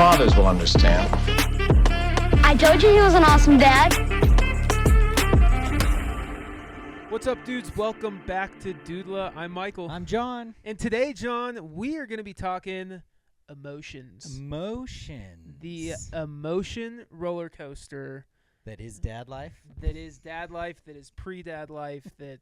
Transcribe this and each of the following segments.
fathers will understand. I told you he was an awesome dad. What's up, dudes? Welcome back to Dudela. I'm Michael. I'm John. And today, John, we are going to be talking emotions. Emotions. The emotion roller coaster. That is dad life. That is dad life. That is pre-dad life. That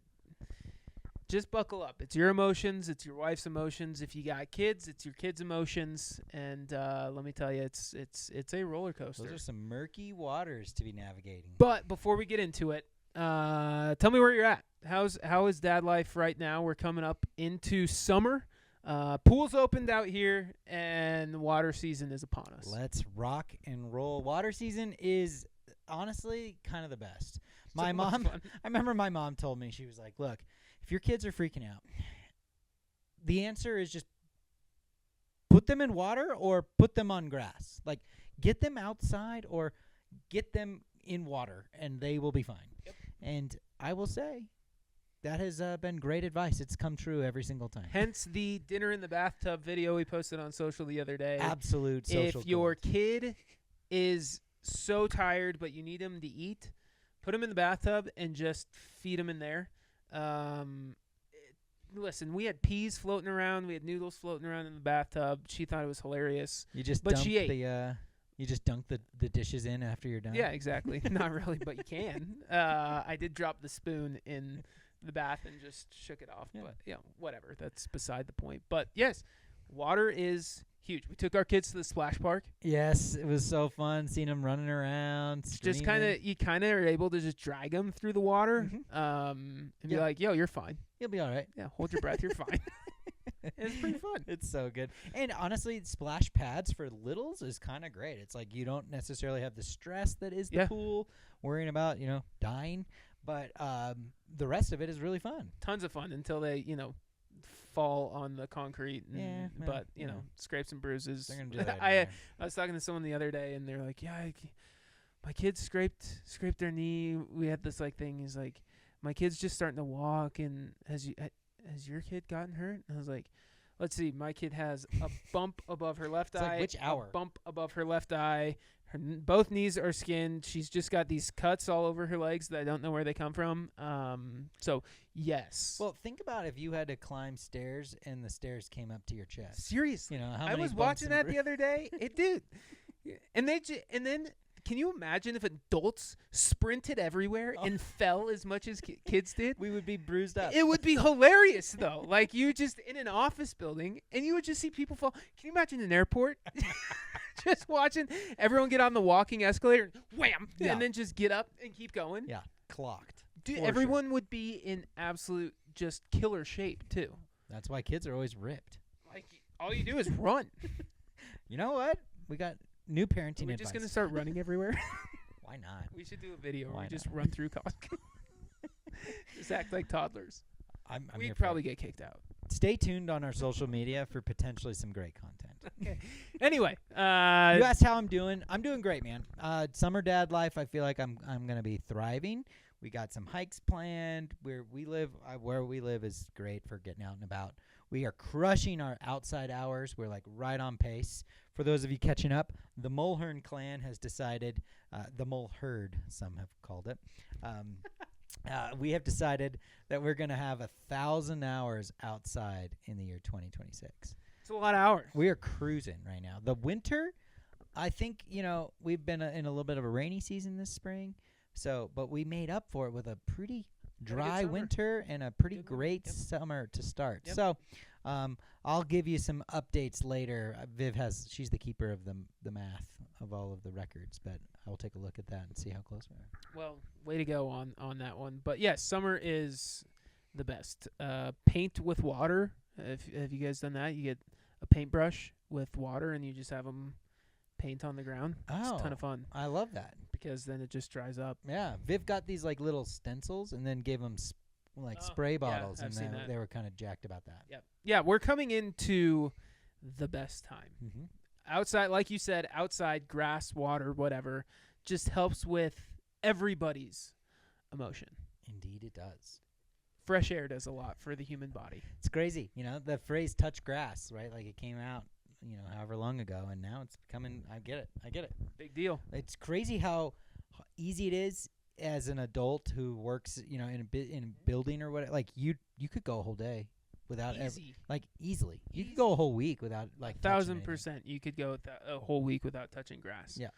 just buckle up. It's your emotions. It's your wife's emotions. If you got kids, it's your kids' emotions. And let me tell you, it's a roller coaster. Those are some murky waters to be navigating. But before we get into it, tell me where you're at. How is dad life right now? We're coming up into summer. Pools opened out here, and water season is upon us. Let's rock and roll. Water season is honestly kind of the best. I remember my mom told me, she was like, look, if your kids are freaking out, the answer is just put them in water or put them on grass. Like, get them outside or get them in water, and they will be fine. Yep. And I will say that has been great advice. It's come true every single time. Hence the dinner in the bathtub video we posted on social the other day. Absolute social If your kid is so tired but you need him to eat, put him in the bathtub and just feed him in there. Listen, we had peas floating around. We had noodles floating around in the bathtub. She thought it was hilarious. You just she ate. You just dunk the dishes in after you're done? Yeah, exactly. Not really, but you can. I did drop the spoon in the bath and just shook it off. Yeah. But, whatever. That's beside the point. But, yes, water is huge. We took our kids to the splash park. Yes, it was so fun seeing them running around. Just you kind of are able to just drag them through the water and be like, yo, you're fine. You'll be all right. Yeah, hold your breath. You're fine. It's pretty fun. It's so good. And honestly, splash pads for littles is kind of great. It's like you don't necessarily have the stress that is the pool, worrying about, dying. But the rest of it is really fun. Tons of fun until they, fall on the concrete. And, but, scrapes and bruises. They're going to do that. I was talking to someone the other day, and they're like, yeah, my kids scraped their knee. We had this, thing. He's like, my kid's just starting to walk, and has your kid gotten hurt? And I was like, let's see. My kid has a bump above her left eye. Like which hour? A bump above her left eye. Both knees are skinned. She's just got these cuts all over her legs that I don't know where they come from. So, yes. Well, think about if you had to climb stairs and the stairs came up to your chest. Seriously. How I many was bumps watching and that the other day. It did. And then can you imagine if adults sprinted everywhere and fell as much as kids did? We would be bruised up. It would be hilarious, though. Like, you just in an office building, and you would just see people fall. Can you imagine an airport? Just watching everyone get on the walking escalator, wham, and then just get up and keep going. Yeah, clocked. Dude, everyone would be in absolute just killer shape, too. That's why kids are always ripped. Like, all you do is run. You know what? We got new parenting advice. We're just going to start running everywhere. Why not? We should do a video where Why we just not? run through Costco. Just act like toddlers. We'd probably get kicked out. Stay tuned on our social media for potentially some great content. Okay. Anyway, you asked how I'm doing. I'm doing great, man. Summer dad life, I feel like I'm going to be thriving. We got some hikes planned. Where we live is great for getting out and about. We are crushing our outside hours. We're right on pace. For those of you catching up, the Mulhern clan has decided, the Mulherd, some have called it, we have decided that we're going to have 1,000 hours outside in the year 2026. It's a lot of hours. We are cruising right now. The winter, I think, we've been in a little bit of a rainy season this spring. But we made up for it with a pretty dry winter and a pretty great summer to start. Yep. So I'll give you some updates later. She's the keeper of the math of all of the records, but I'll take a look at that and see how close we are. Well, way to go on that one. But yes, summer is the best. Paint with water. Have you guys done that? You get a paintbrush with water and you just have them paint on the ground. It's a ton of fun. I love that. Because then it just dries up. Yeah. Viv got these little stencils and then gave them spray bottles, I've seen that. They were kind of jacked about that. Yep. Yeah, we're coming into the best time. Mm-hmm. Outside, like you said, outside, grass, water, whatever, just helps with everybody's emotion. Indeed it does. Fresh air does a lot for the human body. It's crazy. The phrase touch grass, right? Like it came out however long ago, and now it's coming. I get it. Big deal. It's crazy how easy it is as an adult who works, in a building or whatever. Like you could go a whole day without easily. You could go a whole week without 1,000%. You could go a whole week without touching grass. Yeah.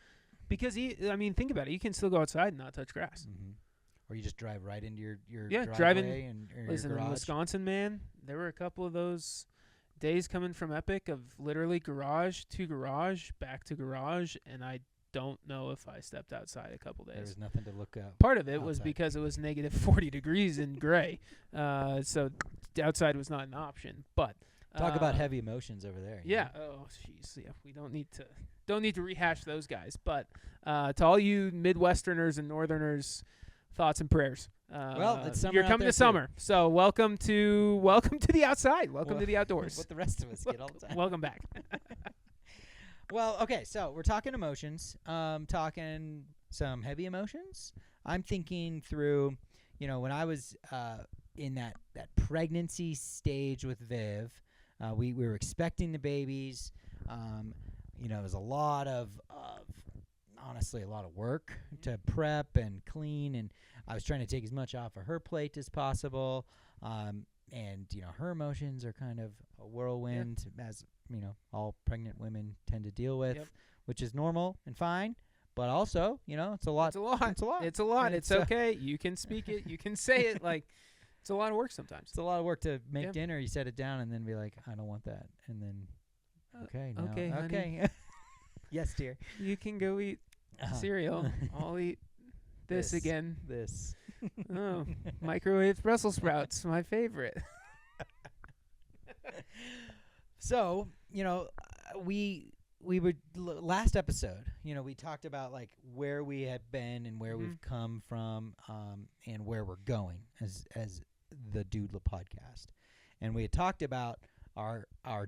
Because think about it. You can still go outside and not touch grass. Mm-hmm. Or you just drive right into your driving. driveway or Listen, your in garage. Wisconsin, man, there were a couple of those days coming from Epic of literally garage to garage, back to garage, and I don't know if I stepped outside a couple days. There was nothing to look up. Part of it was outside. because it was negative 40 degrees and gray, so outside was not an option. But Talk about heavy emotions over there. Yeah. Oh, jeez. Yeah, we don't need to rehash those guys. But to all you Midwesterners and Northerners, thoughts and prayers. Well, it's summer. You're out coming there to summer, so welcome to the outside. Welcome to the outdoors. What the rest of us get all the time. Welcome back. Well, okay, so we're talking emotions. Talking some heavy emotions. I'm thinking through, when I was in that pregnancy stage with Viv, we were expecting the babies. It was a lot of honestly a lot of work to prep and clean, and I was trying to take as much off of her plate as possible. And her emotions are kind of a whirlwind, as all pregnant women tend to deal with, which is normal and fine. But also, it's a lot. It's a lot. It's a lot. It's a lot. It's okay. You can speak it. You can say it. Like, it's a lot of work sometimes. It's a lot of work to make dinner. You set it down and then be like, I don't want that. And then, okay, honey. Yes, dear. You can go eat cereal. I'll eat this again. This. Oh, microwave Brussels sprouts, my favorite. So, we would last episode, we talked about like where we had been and where we've come from, and where we're going as the Dudela Podcast. And we had talked about our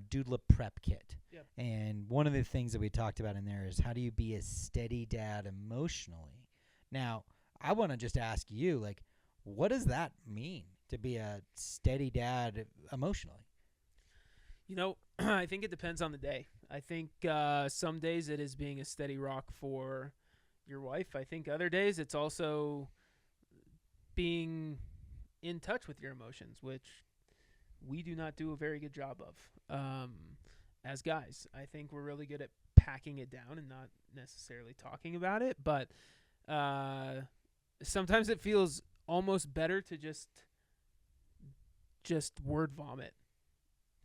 Dudela prep kit. Yep. And one of the things that we talked about in there is how do you be a steady dad emotionally? Now, I want to just ask you, like, what does that mean to be a steady dad emotionally? I think it depends on the day. I think some days it is being a steady rock for your wife. I think other days it's also being in touch with your emotions, which we do not do a very good job of as guys. I think we're really good at packing it down and not necessarily talking about it, but sometimes it feels almost better to just word vomit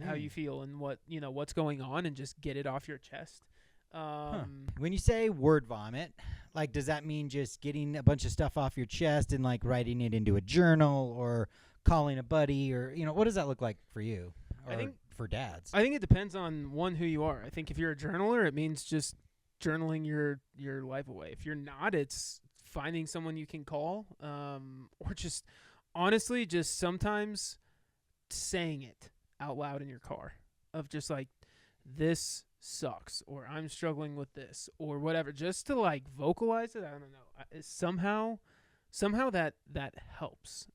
how you feel and what's going on and just get it off your chest. When you say word vomit, like, does that mean just getting a bunch of stuff off your chest and like writing it into a journal or calling a buddy, or what does that look like for you? Or I think for dads. I think it depends on who you are. I think if you're a journaler, it means just journaling your life away. If you're not, it's finding someone you can call, or just honestly just sometimes saying it out loud in your car of just like, this sucks, or I'm struggling with this, or whatever, just to like vocalize it. I don't know. Somehow that helps.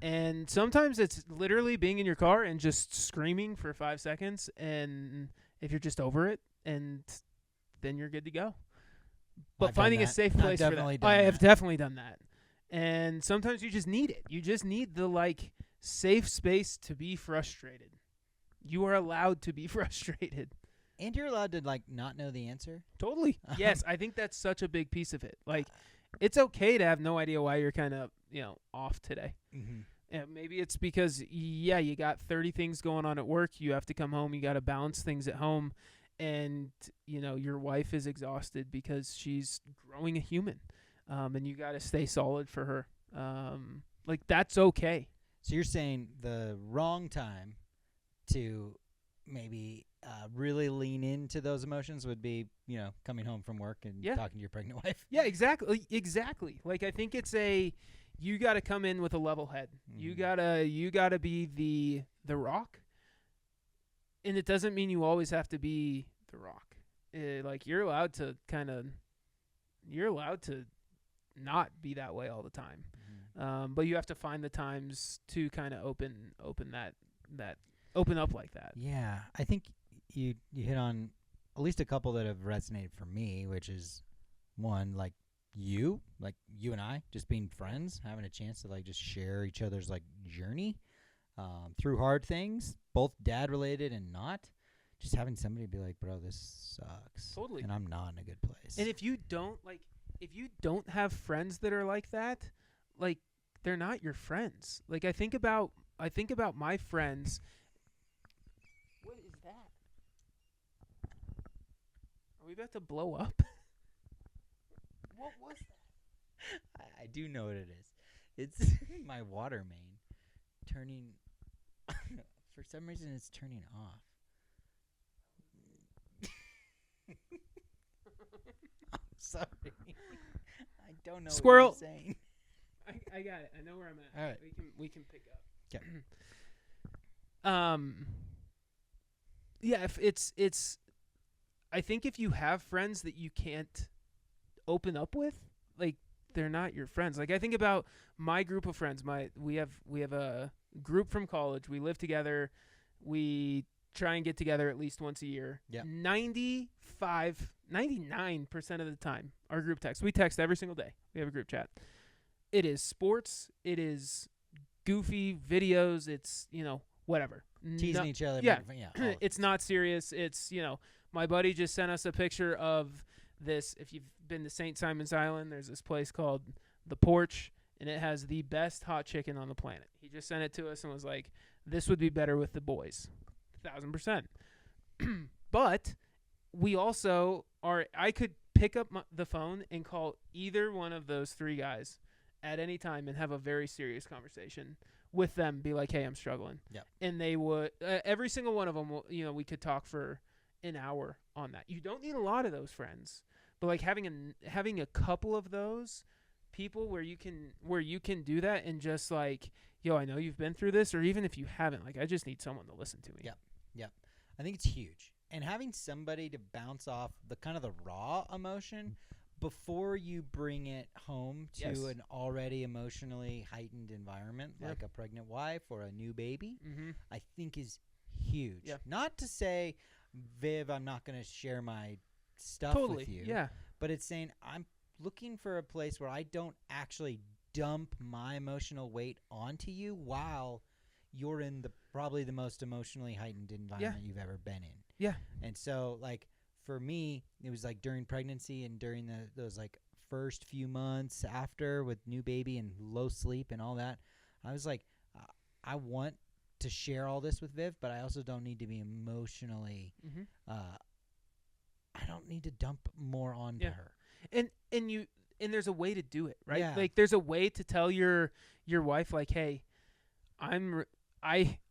And sometimes it's literally being in your car and just screaming for 5 seconds, and if you're just over it, and then you're good to go. But finding a safe place for that. I have definitely done that. And sometimes you just need it. You just need the like safe space to be frustrated. You are allowed to be frustrated. And you're allowed to like not know the answer. Totally. Yes, I think that's such a big piece of it. Like, it's okay to have no idea why you're kind of, off today. Mm-hmm. And maybe it's because, you got 30 things going on at work. You have to come home. You got to balance things at home. And, your wife is exhausted because she's growing a human. And you got to stay solid for her. Like, that's okay. So you're saying the wrong time to maybe really lean into those emotions would be, coming home from work and talking to your pregnant wife. Yeah, exactly. Like, I think it's you got to come in with a level head. Mm. You gotta be the rock. And it doesn't mean you always have to be the rock. Like, you're allowed to not be that way all the time. Mm. But you have to find the times to kind of open up like that. Yeah, I think, you hit on at least a couple that have resonated for me, which is one, like you and I just being friends, having a chance to like just share each other's like journey through hard things, both dad related and not. Just having somebody be like, bro, this sucks. Totally. And I'm not in a good place. And if you don't have friends that are like that, like they're not your friends. Like I think about my friends. What is that? Are we about to blow up? What was that? I do know what it is. It's my water main turning. For some reason, it's turning off. I'm sorry. I don't know Squirrel. what you're saying. I got it. I know where I'm at. All right. We can pick up. 'Kay. Yeah, if it's I think if you have friends that you can't open up with, like they're not your friends. Like I think about my group of friends. We have a group from college. We live together. We try and get together at least once a year. Yeah. 99% of the time, our group text. We text every single day. We have a group chat. It is sports. It is goofy videos. It's, whatever. Teasing each other. Yeah. making fun- all It's not serious. It's, my buddy just sent us a picture of this. If you've been to St. Simon's Island, there's this place called The Porch, and it has the best hot chicken on the planet. He just sent it to us and was like, this would be better with the boys. 1,000%. But we also I could pick up the phone and call either one of those three guys at any time and have a very serious conversation with them, be like, hey, I'm struggling. Yep. And they would, every single one of them, we could talk for an hour on that. You don't need a lot of those friends, but like having a couple of those people where you can do that and just like, yo, I know you've been through this, or even if you haven't, like I just need someone to listen to me. Yep. I think it's huge. And having somebody to bounce off the kind of the raw emotion before you bring it home to Yes. an already emotionally heightened environment, Yeah. like a pregnant wife or a new baby, Mm-hmm. I think is huge. Yeah. Not to say, Viv, I'm not going to share my stuff Totally. with you. Yeah. But it's saying I'm looking for a place where I don't actually dump my emotional weight onto you while you're in probably the most emotionally heightened environment you've ever been in. Yeah. And so, like, for me, it was like during pregnancy and during those like first few months after with new baby and low sleep and all that, I was like, I want to share all this with Viv, but I also don't need to be emotionally. Mm-hmm. I don't need to dump more onto her. And there's a way to do it, right? Yeah. Like there's a way to tell your wife, like, hey,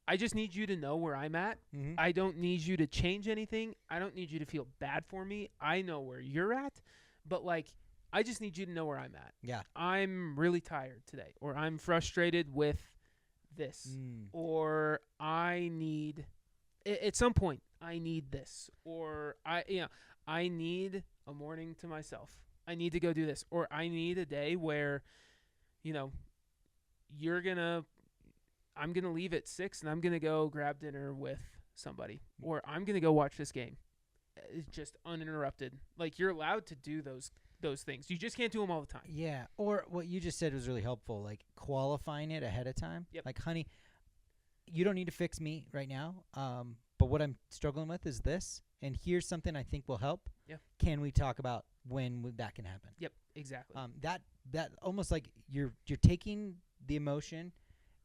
I just need you to know where I'm at. Mm-hmm. I don't need you to change anything. I don't need you to feel bad for me. I know where you're at, but like I just need you to know where I'm at. Yeah. I'm really tired today, or I'm frustrated with this, or I need at some point I need this, or I need a morning to myself. I need to go do this, or I need a day where I'm going to leave at 6 and I'm going to go grab dinner with somebody, or I'm going to go watch this game. It's just uninterrupted. Like you're allowed to do those things. You just can't do them all the time. Yeah. Or what you just said was really helpful, like qualifying it ahead of time. Yep. Like, honey, you don't need to fix me right now. But what I'm struggling with is this, and here's something I think will help. Yeah. Can we talk about when that can happen? Yep, exactly. That almost like you're taking the emotion,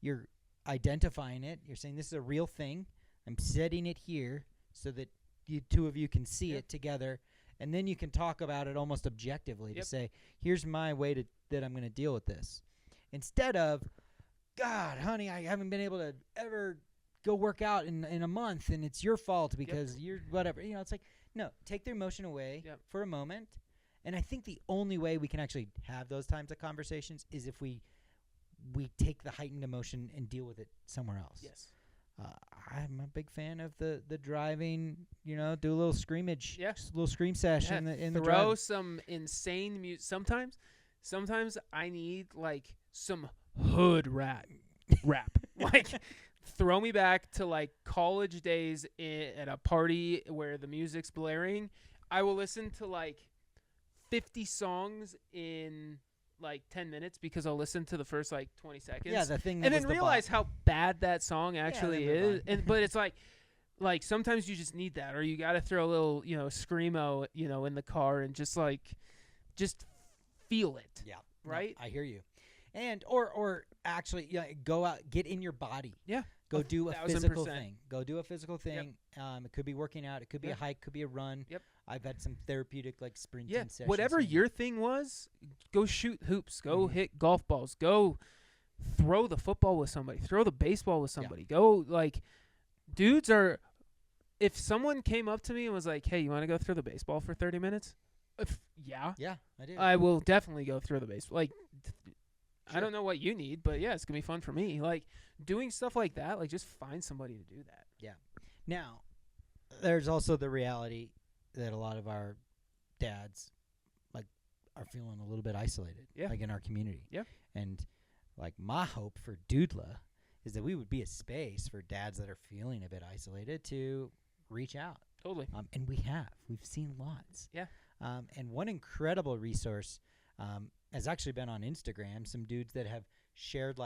you're identifying it, you're saying this is a real thing. I'm setting it here so that you two of you can see it together, and then you can talk about it almost objectively to say, here's my way that I'm going to deal with this. Instead of, God, honey, I haven't been able to ever go work out in a month, and it's your fault because you're whatever. It's like, no, take the emotion away for a moment. And I think the only way we can actually have those types of conversations is if we take the heightened emotion and deal with it somewhere else. Yes. I'm a big fan of the driving, do a little screamage, Yeah. a little scream session in the throw drive. some insane music. Sometimes I need like some hood rap. Like throw me back to like college days at a party where the music's blaring. I will listen to like 50 songs in like 10 minutes because I'll listen to the first like 20 seconds. Yeah, the thing that and was then the realize how bad that song actually then move is. on. But it's like sometimes you just need that, or you got to throw a little, screamo, in the car and just feel it. Yeah. Right? No, I hear you. And or actually go out, get in your body. Yeah. Go do a 1,000%. physical thing. Go do a physical thing. It could be working out. It could be Yep. a hike. Could be a run. Yep. I've had some therapeutic like sprinting Yeah. sessions. Whatever and- your thing was, go shoot hoops. Go Mhm. hit golf balls. Go throw the football with somebody. Throw the baseball with somebody. Go dudes are. If someone came up to me and was like, "Hey, you want to go throw the baseball for 30 minutes?" Yeah, Yeah, I do. I will definitely go throw the baseball. I Sure. don't know what you need, but yeah, it's gonna be fun for me. Doing stuff like that, just find somebody to do that. Now, there's also the reality that a lot of our dads are feeling a little bit isolated, Yeah. in our community. Yeah. And my hope for Dudela is that we would be a space for dads that are feeling a bit isolated to reach out. Totally. And we've seen lots. Yeah. And one incredible resource has actually been on Instagram. Some dudes that have shared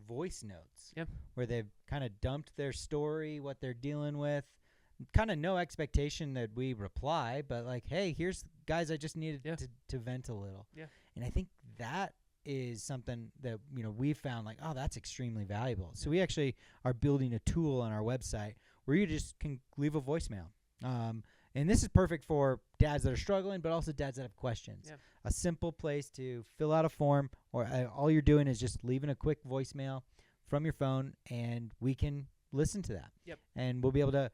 voice notes, Yep. where they've kind of dumped their story, what they're dealing with, kind of no expectation that we reply, but hey, here's guys, I just needed Yeah. to vent a little. Yeah. And I think that is something that we've found that's extremely valuable. So we actually are building a tool on our website where you just can leave a voicemail. And this is perfect for dads that are struggling, but also dads that have questions. Yeah. A simple place to fill out a form, or all you're doing is just leaving a quick voicemail from your phone, and we can listen to that. Yep. And we'll be able to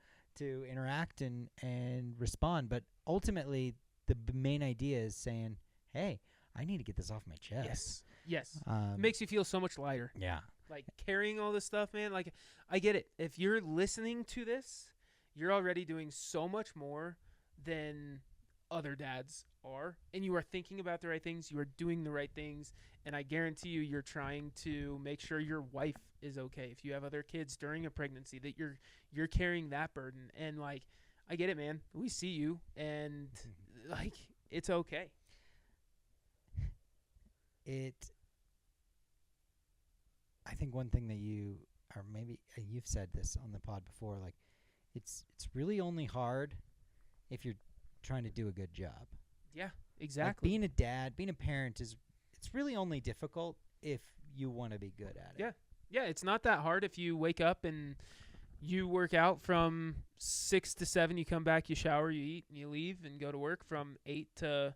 interact and respond. But ultimately, the main idea is saying, hey, I need to get this off my chest. Yes. Um, It makes you feel so much lighter. yeah. Carrying all this stuff, man. I get it. If you're listening to this, you're already doing so much more than other dads are, and you are thinking about the right things. You are doing the right things, and I guarantee you're trying to make sure your wife is okay. If you have other kids during a pregnancy, that you're carrying that burden. And I get it, man. We see you, and it's okay. I think one thing that you've said this on the pod before, it's really only hard if you're trying to do a good job. Yeah, exactly. Being a dad, being a parent it's really only difficult if you want to be good at it. Yeah. Yeah, it's not that hard if you wake up and you work out from 6 to 7, you come back, you shower, you eat, and you leave and go to work. From 8 to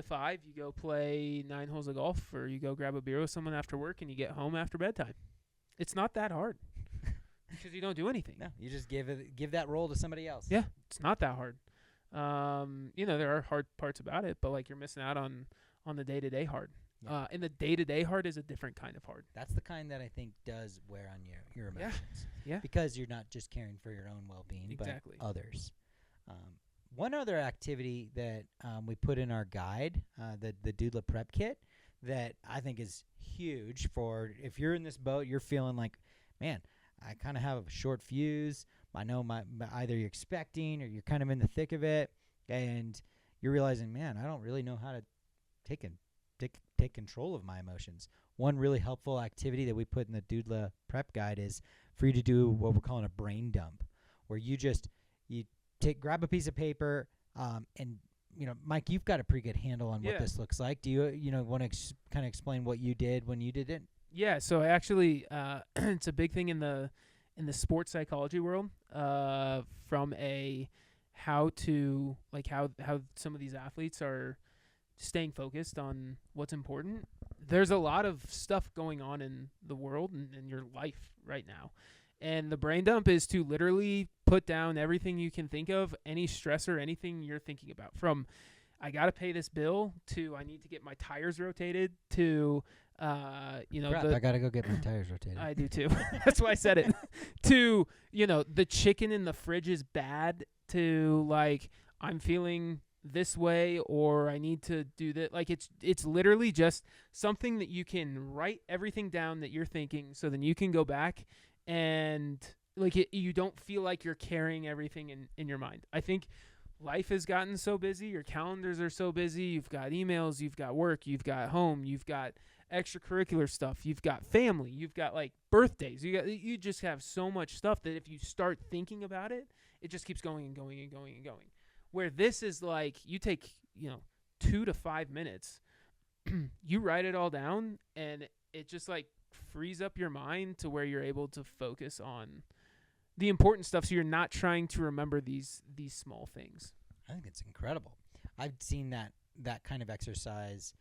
5, you go play 9 holes of golf, or you go grab a beer with someone after work, and you get home after bedtime. It's not that hard because you don't do anything. No, you just give that role to somebody else. Yeah, it's not that hard. There are hard parts about it, but you're missing out on the day-to-day hard. Yeah. And the day-to-day hard is a different kind of hard. That's the kind that I think does wear on your emotions. Yeah. Because you're not just caring for your own well-being, Exactly. but others. One other activity that we put in our guide, the Dudela Prep Kit, that I think is huge for if you're in this boat, you're feeling man, I kind of have a short fuse. I know either you're expecting or you're kind of in the thick of it, and you're realizing, man, I don't really know how to take control of my emotions. One really helpful activity that we put in the Dudela Prep Guide is for you to do what we're calling a brain dump, where you grab a piece of paper, and Mike, you've got a pretty good handle on what this looks like. Do you want to kind of explain what you did when you did it? Yeah, so actually, it's a big thing in the sports psychology world. From how some of these athletes are staying focused on what's important. There's a lot of stuff going on in the world and in your life right now. And the brain dump is to literally put down everything you can think of, any stressor, anything you're thinking about. From I got to pay this bill to I need to get my tires rotated to, Crap, I got to go get my tires rotated. I do too. That's why I said it. To, the chicken in the fridge is bad, to I'm feeling this way, or I need to do that. It's literally just something that you can write everything down that you're thinking, so then you can go back and like you don't feel like you're carrying everything in your mind. I think life has gotten so busy. Your calendars are so busy. You've got emails, you've got work, you've got home, you've got extracurricular stuff, you've got family, you've got like birthdays. You just have so much stuff that if you start thinking about it, it just keeps going and going and going and going. Where this is like you take, 2 to 5 minutes, you write it all down, and it just like frees up your mind to where you're able to focus on the important stuff, so you're not trying to remember these small things. I think it's incredible. I've seen that kind of exercise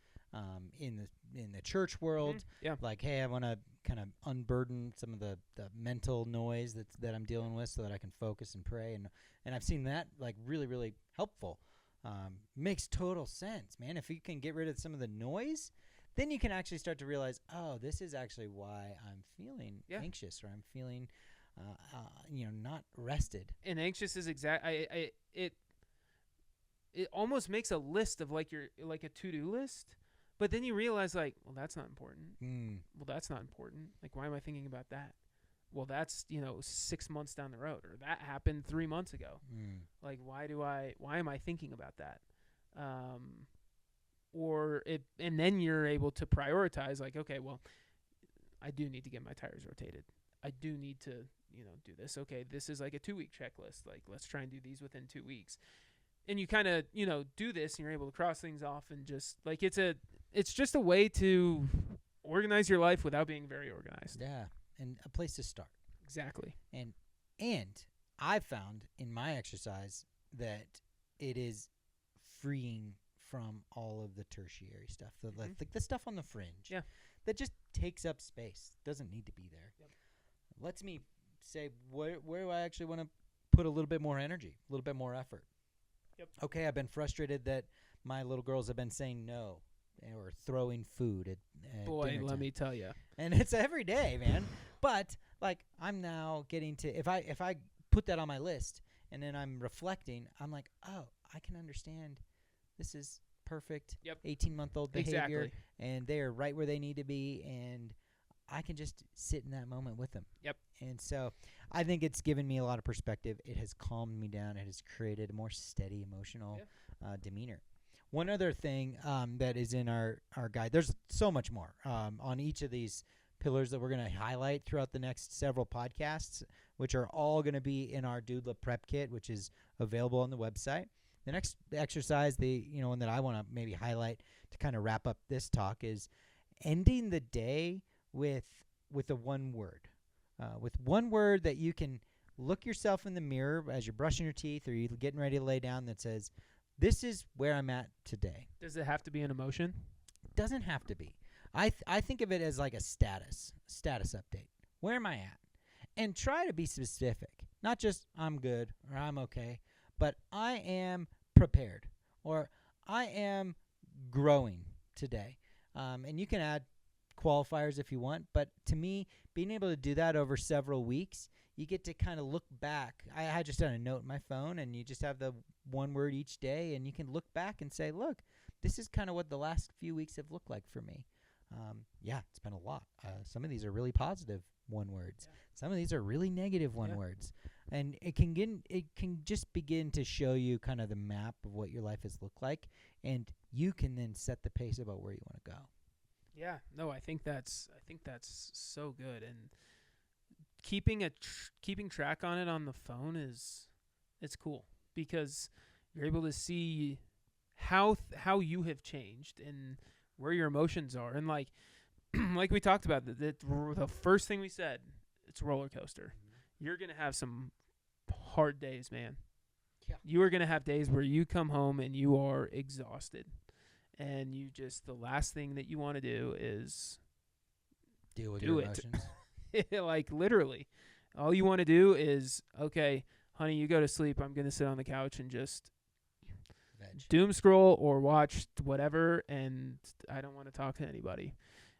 in the church world. Yeah. Like, hey, I want to kind of unburden some of the mental noise that I'm dealing with so that I can focus and pray. And I've seen that like really, really helpful. Makes total sense, man. If you can get rid of some of the noise, then you can actually start to realize, oh, this is actually why I'm feeling anxious, or I'm feeling not rested. And anxious is it almost makes a list of like a to-do list, but then you realize like, well, that's not important. Well, that's not important. Like, why am I thinking about that? Well, that's 6 months down the road, or that happened 3 months ago. Like, why am I thinking about that? And then you're able to prioritize, like, okay, well, I do need to get my tires rotated. I do need to, do this. Okay, this is like a 2-week checklist. Like, let's try and do these within 2 weeks. And you kind of, do this, and you're able to cross things off, and just like it's just a way to organize your life without being very organized. Yeah, and a place to start. Exactly. And I've found in my exercise that it is freeing from all of the tertiary stuff, like the stuff on the fringe. Yeah. That just takes up space. Doesn't need to be there. Yep. Lets me say, where do I actually want to put a little bit more energy, a little bit more effort? Yep. Okay, I've been frustrated that my little girls have been saying no or throwing food at Boy, dinner let time. me tell you. And it's every day, man. But like, I'm now getting to, if I put that on my list and then I'm reflecting, I'm like, oh, I can understand. This is perfect. 18-month-old behavior. Exactly. And they're right where they need to be, and I can just sit in that moment with them. Yep. And so I think it's given me a lot of perspective. It has calmed me down. It has created a more steady emotional demeanor. One other thing that is in our guide, there's so much more on each of these pillars that we're going to highlight throughout the next several podcasts, which are all going to be in our Dudela prep kit, which is available on the website. The next exercise, one that I want to maybe highlight to kind of wrap up this talk, is ending the day with a one word. With one word that you can look yourself in the mirror as you're brushing your teeth or you're getting ready to lay down that says, this is where I'm at today. Does it have to be an emotion? It doesn't have to be. I think of it as like a status update. Where am I at? And try to be specific. Not just I'm good or I'm okay, but I am prepared or I am growing today. And you can add qualifiers if you want, but to me, being able to do that over several weeks, you get to kind of look back. I had just done a note in my phone, and you just have the one word each day, and you can look back and say, look, this is kind of what the last few weeks have looked like for me. It's been a lot. Some of these are really positive one words. Yeah. Some of these are really negative one words. And it can just begin to show you kind of the map of what your life has looked like, and you can then set the pace about where you want to go. Yeah, no, I think that's so good, and keeping track on it on the phone it's cool because you're able to see how you have changed and where your emotions are, and like we talked about the first thing we said, it's a roller coaster. You're gonna have some hard days, man. Yeah. You are gonna have days where you come home and you are exhausted. And the last thing that you want to do is deal with your emotions. Like, literally. All you want to do is, okay, honey, you go to sleep. I'm going to sit on the couch and just doom scroll or watch whatever, and I don't want to talk to anybody.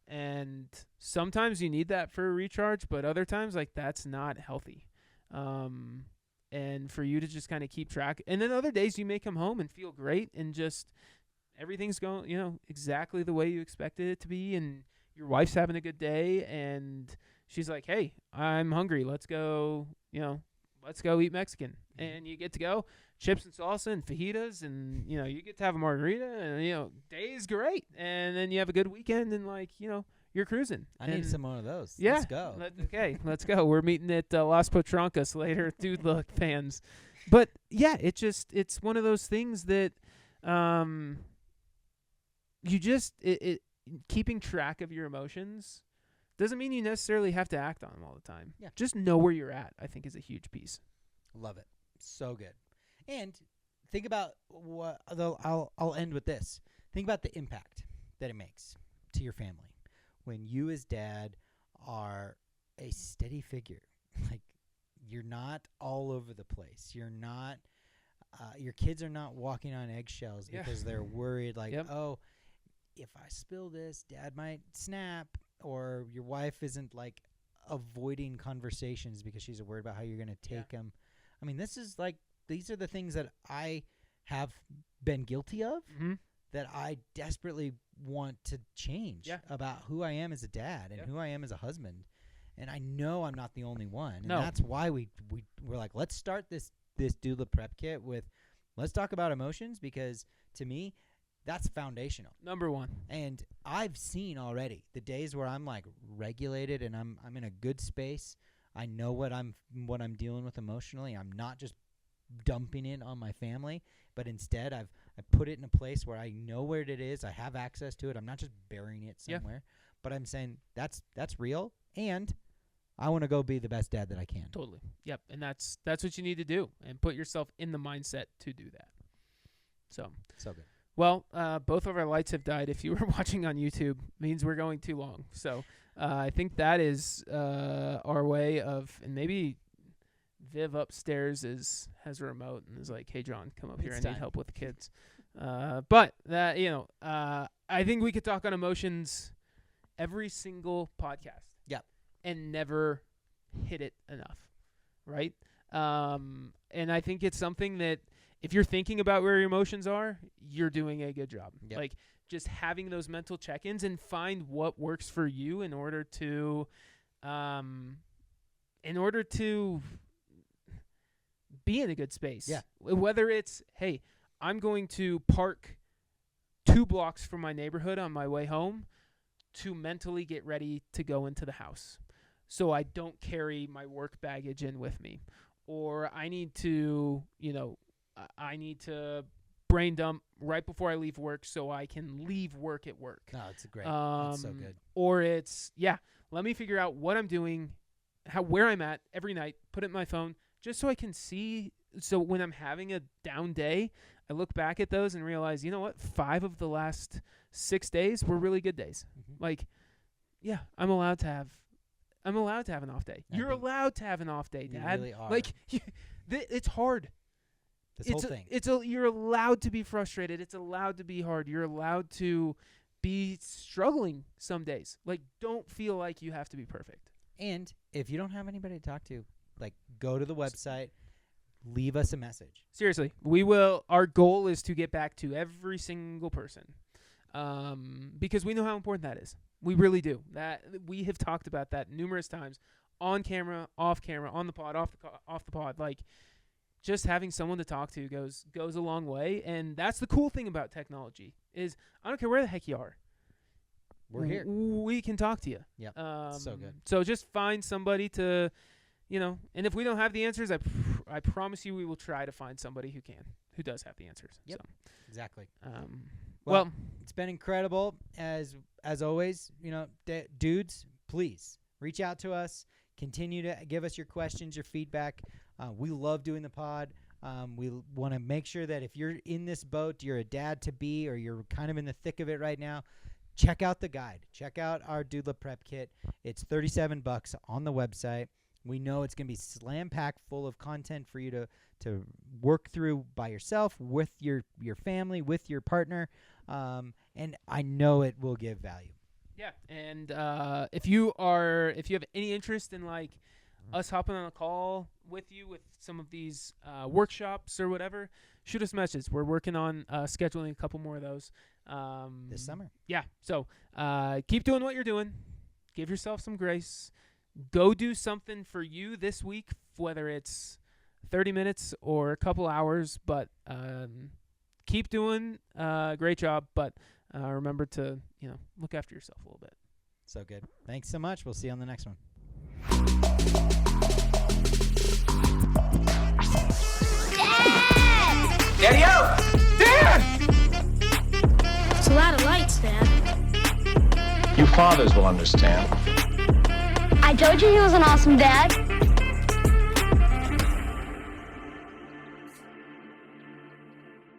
And sometimes you need that for a recharge, but other times, like, that's not healthy. And for you to just kind of keep track. And then other days you may come home and feel great and just everything's going, exactly the way you expected it to be, and your wife's having a good day, and she's like, hey, I'm hungry. Let's go, let's go eat Mexican. And you get to go chips and salsa and fajitas, and, you get to have a margarita, and, day is great. And then you have a good weekend, and, you're cruising. I need some more of those. Yeah. Let's go. Okay, let's go. We're meeting at Las Potrancas later, Dudela fans. But, yeah, it's one of those things that you just keeping track of your emotions doesn't mean you necessarily have to act on them all the time. Yeah. Just know where you're at, I think, is a huge piece. Love it. So good. And think about what I'll end with this. Think about the impact that it makes to your family when you as dad are a steady figure. Like, you're not all over the place. You're not your kids are not walking on eggshells because they're worried oh, if I spill this, dad might snap, or your wife isn't avoiding conversations because she's worried about how you're going to take them. I mean, these are the things that I have been guilty of that I desperately want to change about who I am as a dad and who I am as a husband. And I know I'm not the only one. And that's why we're like, let's start this doula prep kit with, let's talk about emotions, because to me, that's foundational. Number one. And I've seen already the days where I'm regulated and I'm in a good space. I know what I'm dealing with emotionally. I'm not just dumping it on my family, but instead I put it in a place where I know where it is. I have access to it. I'm not just burying it somewhere, but I'm saying that's real, and I want to go be the best dad that I can. Totally. Yep. And that's what you need to do, and put yourself in the mindset to do that. So good. Well, both of our lights have died. If you were watching on YouTube, means we're going too long. So I think that is our way of, and maybe Viv upstairs has a remote and is like, hey, John, come up here. I need help with the kids. But that, I think we could talk on emotions every single podcast. Yep. And never hit it enough. Right? And I think it's something that, if you're thinking about where your emotions are, you're doing a good job. Yep. Just having those mental check-ins and find what works for you in order to be in a good space. Yeah. Whether it's, hey, I'm going to park 2 blocks from my neighborhood on my way home to mentally get ready to go into the house, so I don't carry my work baggage in with me. Or I need to, brain dump right before I leave work so I can leave work at work. No, it's great. That's so good. Or it's, let me figure out what I'm doing, where I'm at every night, put it in my phone, just so I can see. So when I'm having a down day, I look back at those and realize, you know what, 5 of the last 6 days were really good days. Mm-hmm. I'm allowed to have an off day. You're allowed to have an off day, Dad. You really are. It's hard. Whole thing. You're allowed to be frustrated. It's allowed to be hard. You're allowed to be struggling some days. Don't feel like you have to be perfect. And if you don't have anybody to talk to, go to the website, leave us a message. Seriously, we will. Our goal is to get back to every single person, because we know how important that is. We really do. That we have talked about that numerous times, on camera, off camera, on the pod, off the pod. Just having someone to talk to goes a long way, and that's the cool thing about technology. Is I don't care where the heck you are, we're here. We can talk to you. Yeah, so good. So just find somebody to, and if we don't have the answers, I promise you we will try to find somebody who does have the answers. Yep, so, exactly. Well, it's been incredible as always. Dudes, please reach out to us. Continue to give us your questions, your feedback. We love doing the pod. We want to make sure that if you're in this boat, you're a dad to be, or you're kind of in the thick of it right now, check out the guide. Check out our doula prep kit. It's $37 on the website. We know it's going to be slam-packed full of content for you to work through by yourself, with your family, with your partner, and I know it will give value. Yeah, and if you have any interest in us hopping on a call with you with some of these workshops or whatever, shoot us a message. We're working on scheduling a couple more of those this summer. Yeah, so keep doing what you're doing. Give yourself some grace. go do something for you this week, whether it's 30 minutes or a couple hours, but keep doing great job, but remember to, look after yourself a little bit. So good. Thanks so much. We'll see you on the next one. Dad! Daddy out! Dad! It's a lot of lights, Dad. You fathers will understand. I told you he was an awesome dad.